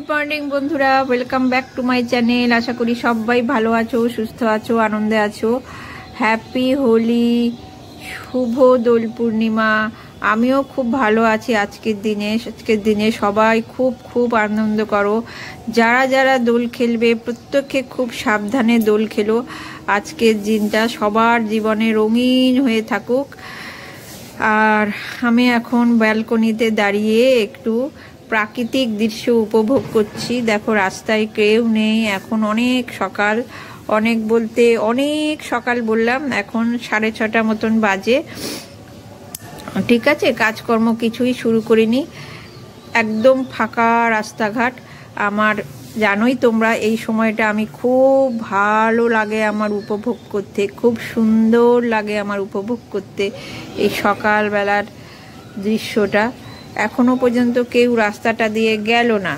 Good morning বন্ধুরা, welcome back to my channel. আশা করি সবাই ভালো আছো, সুস্থ আছো, আনন্দে আছো। হ্যাপি হোলি, শুভ দোল পূর্ণিমা। আমিও খুব ভালো আছি। আজকের দিনে সবাই খুব খুব আনন্দ করো। যারা যারা দোল খেলবে প্রত্যেকে খুব সাবধানে দোল খেলো। আজকের দিনটা সবার জীবনে রঙিন হয়ে থাকুক। আর আমি এখন ব্যালকনিতে দাঁড়িয়ে একটু প্রাকৃতিক দৃশ্য উপভোগ করছি। দেখো রাস্তায় কেউ নেই, এখন অনেক সকাল, অনেক সকাল বললাম, এখন 6:30 মতন বাজে। ঠিক আছে, কাজকর্ম কিছুই শুরু করিনি, একদম ফাঁকা রাস্তাঘাট। আমার জানোই তোমরা, এই সময়টা আমি খুব ভালো লাগে আমার উপভোগ করতে, খুব সুন্দর লাগে আমার উপভোগ করতে এই সকালবেলার দৃশ্যটা। এখনো পর্যন্ত কেউ রাস্তাটা দিয়ে গেল না,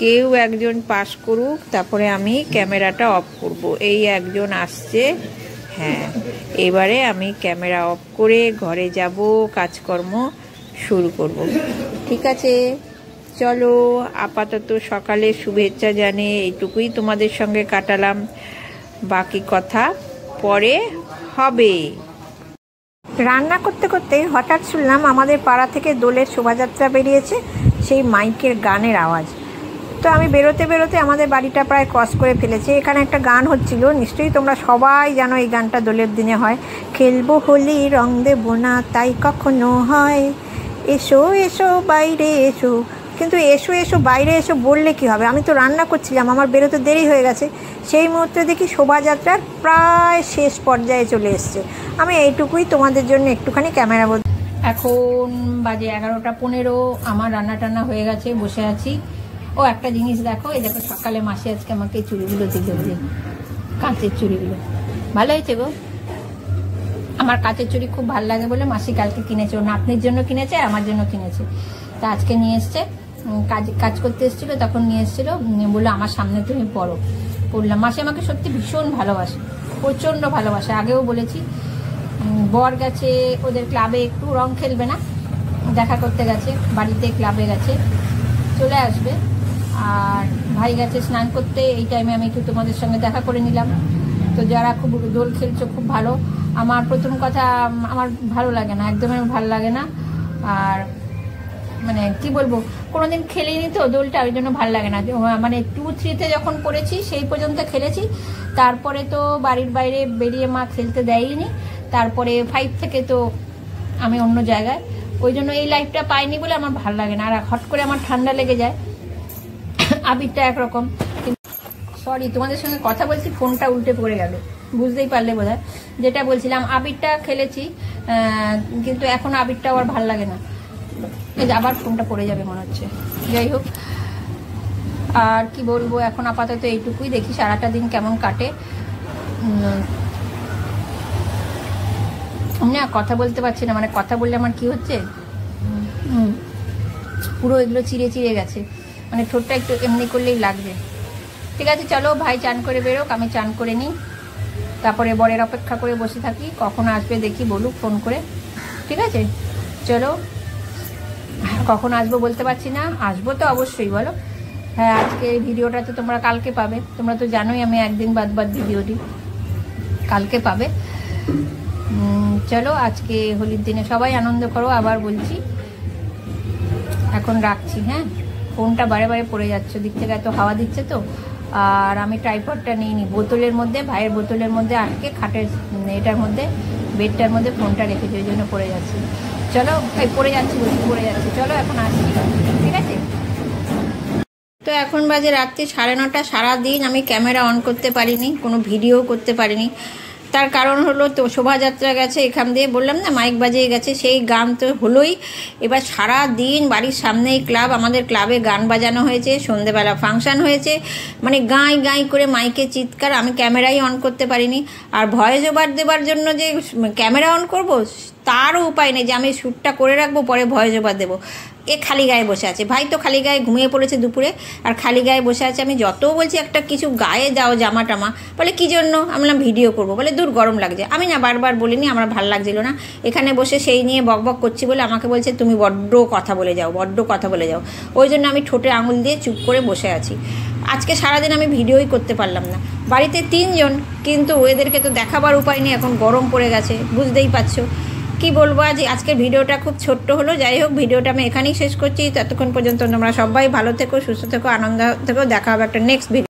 কেউ একজন পাস করুক, তারপরে আমি ক্যামেরাটা অফ করব। এই একজন আসছে, হ্যাঁ, এবারে আমি ক্যামেরা অফ করে ঘরে যাব, কাজকর্ম শুরু করব। ঠিক আছে, চলো। আপাতত সকালে শুভেচ্ছা জানিয়ে এইটুকুই তোমাদের সঙ্গে কাটালাম, বাকি কথা পরে হবে। রান্না করতে করতে হঠাৎ শুনলাম আমাদের পাড়া থেকে দোলের শোভাযাত্রা বেরিয়েছে, সেই মাইকের গানের আওয়াজ। তো আমি বেরোতে বেরোতে আমাদের বাড়িটা প্রায় ক্রস করে ফেলেছে। এখানে একটা গান হচ্ছিল, নিশ্চয়ই তোমরা সবাই জানো এই গানটা দোলের দিনে হয়। খেলবো হোলি রং দেবো না তাই কখনো হয়, এসো এসো বাইরে এসো। কিন্তু এসো এসো বাইরে এসো বললে কি হবে, আমি তো রান্না করছিলাম, আমার বেরোতে দেরি হয়ে গেছে। সেই মুহূর্তে দেখি শোভাযাত্রার প্রায় শেষ পর্যায়ে চলে এসছে। আমি এইটুকুই তোমাদের জন্য একটুখানি ক্যামেরা বল। এখন বাজে 11:15, আমার রান্না টান্না হয়ে গেছে, বসে আছি। ও একটা জিনিস দেখো, এই দেখো সকালে মাসি আজকে আমাকে চুড়িগুলো দিল, কাঁচের চুড়িগুলো। ভালো হয়েছে গো, আমার কাঁচের চুড়ি খুব ভালো লাগে বলে মাসি কালকে কিনেছে, ওর নাতনির জন্য কিনেছে, আমার জন্য কিনেছে। তা আজকে নিয়ে এসছে, কাজ করতে এসেছিলো, তখন নিয়ে এসেছিলো, বললো আমার সামনে তুমি পড়ো। পড়লাম। মাসি আমাকে সত্যি ভীষণ ভালোবাসে, প্রচণ্ড ভালোবাসে। আগেও বলেছি, বর গেছে ওদের ক্লাবে, একটু রং খেলবে না, দেখা করতে গেছে, বাড়িতে ক্লাবে গেছে, চলে আসবে। আর ভাই গেছে স্নান করতে, এই টাইমে আমি একটু তোমাদের সঙ্গে দেখা করে নিলাম। তো যারা খুব দোল খেলছো খুব ভালো। আমার প্রথম কথা, আমার ভালো লাগে না, একদমই ভালো লাগে না। আর মানে কি বলবো, কোনোদিন খেলিনি তো দোলটা, ওই জন্য ভালো লাগে না। মানে 2-3-তে যখন পড়েছি সেই পর্যন্ত খেলেছি, তারপরে তো বাড়ির বাইরে বেরিয়ে মা খেলতে দেয়নি। তারপরে 5 থেকে তো আমি অন্য জায়গায়, ওই জন্য এই লাইফটা পাইনি বলে আমার ভালো লাগে না। আর হট করে আমার ঠান্ডা লেগে যায়, আবিরটা একরকম। সরি, তোমাদের সঙ্গে কথা বলছি, ফোনটা উল্টে পড়ে গেল, বুঝতেই পারলে বোধহয়। যেটা বলছিলাম, আবিরটা খেলেছি, কিন্তু এখন আবিরটা আর ভালো লাগে না। আবার ফোনটা পড়ে যাবে মনে হচ্ছে। যাই হোক, আর কি বলবো, এখন আপাতত এইটুকুই। দেখি সারাটা দিন কেমন কাটে। না, কথা বলতে পারছি না, মানে কথা বললে আমার কি হচ্ছে, পুরো এগুলো চিড়ে চিড়ে গেছে, মানে ঠোঁটটা একটু এমনি করলেই লাগবে। ঠিক আছে, চলো, ভাই চান করে বেরোক, আমি চান করে নিই, তারপরে বরের অপেক্ষা করে বসে থাকি, কখন আসবে দেখি, বলুক ফোন করে। ঠিক আছে, চলো। কখন আসবো বলতে পারছি না, আসবো তো অবশ্যই, বলো। হ্যাঁ, আজকে এই ভিডিওটা তো তোমরা কালকে পাবে, তোমরা তো জানোই আমি একদিন বাদ ভিডিও দিই, কালকে পাবে। চলো, আজকে হোলির দিনে সবাই আনন্দ করো, আবার বলছি। এখন রাখছি, হ্যাঁ, ফোনটা বারে বারে পড়ে যাচ্ছে, দিক থেকে এত হাওয়া দিচ্ছে তো। আর আমি ট্রাইপডটা নিইনি, বোতলের মধ্যে, ভাইয়ের বোতলের মধ্যে আটকে খাটের এটার মধ্যে, বেডটার মধ্যে ফোনটা রেখেছি, ওই জন্য পড়ে যাচ্ছে। চলো, পড়ে যাচ্ছি, চলো এখন আসছি, ঠিক আছে। তো এখন বাজে রাত্রি 9:30। সারাদিন আমি ক্যামেরা অন করতে পারিনি, কোনো ভিডিও করতে পারিনি। তার কারণ হলো, তো শোভাযাত্রা গেছে এখান দিয়ে, বললাম না মাইক বাজিয়ে গেছে, সেই গান তো হলোই। এবার সারা দিন বাড়ির সামনেই ক্লাব, আমাদের ক্লাবে গান বাজানো হয়েছে, সন্ধেবেলা ফাংশান হয়েছে, মানে গাঁই গাঁই করে মাইকে চিৎকার, আমি ক্যামেরাই অন করতে পারিনি। আর ভয়েস ওভার দেবার জন্য যে ক্যামেরা অন করব, তারও উপায় নেই, যে আমি শ্যুটটা করে রাখবো, পরে ভয়েস ওভার দেবো, এ খালি গায়ে বসে আছে। ভাই তো খালি গায়ে ঘুমিয়ে পড়েছে দুপুরে, আর খালি গায়ে বসে আছে। আমি যত বলছি একটা কিছু গায়ে দাও, জামা টামা, বলে কী জন্য? আমি বললাম ভিডিও করবো। বলে দূর গরম লাগছে। আমি না বারবার বলিনি, আমার ভাল লাগছিল না। এখানে বসে সেই নিয়ে বকবক করছি বলে আমাকে বলছে তুমি বড্ড কথা বলে যাও, বড্ড কথা বলে যাও। ওই জন্য আমি ঠোঁটে আঙুল দিয়ে চুপ করে বসে আছি। আজকে সারাদিন আমি ভিডিওই করতে পারলাম না। বাড়িতে 3 জন, কিন্তু এদেরকে তো দেখাবার উপায় নেই, এখন গরম পড়ে গেছে, বুঝতেই পারছো। কি বলবো, আজকের ভিডিওটা খুব ছোট্ট হলো। যাই হোক, ভিডিওটা আমি এখানেই শেষ করছি। ততক্ষণ পর্যন্ত তোমরা সবাই ভালো থেকো, সুস্থ থেকো, আনন্দ থেকো। দেখা হবে একটা নেক্সট ভিডিও।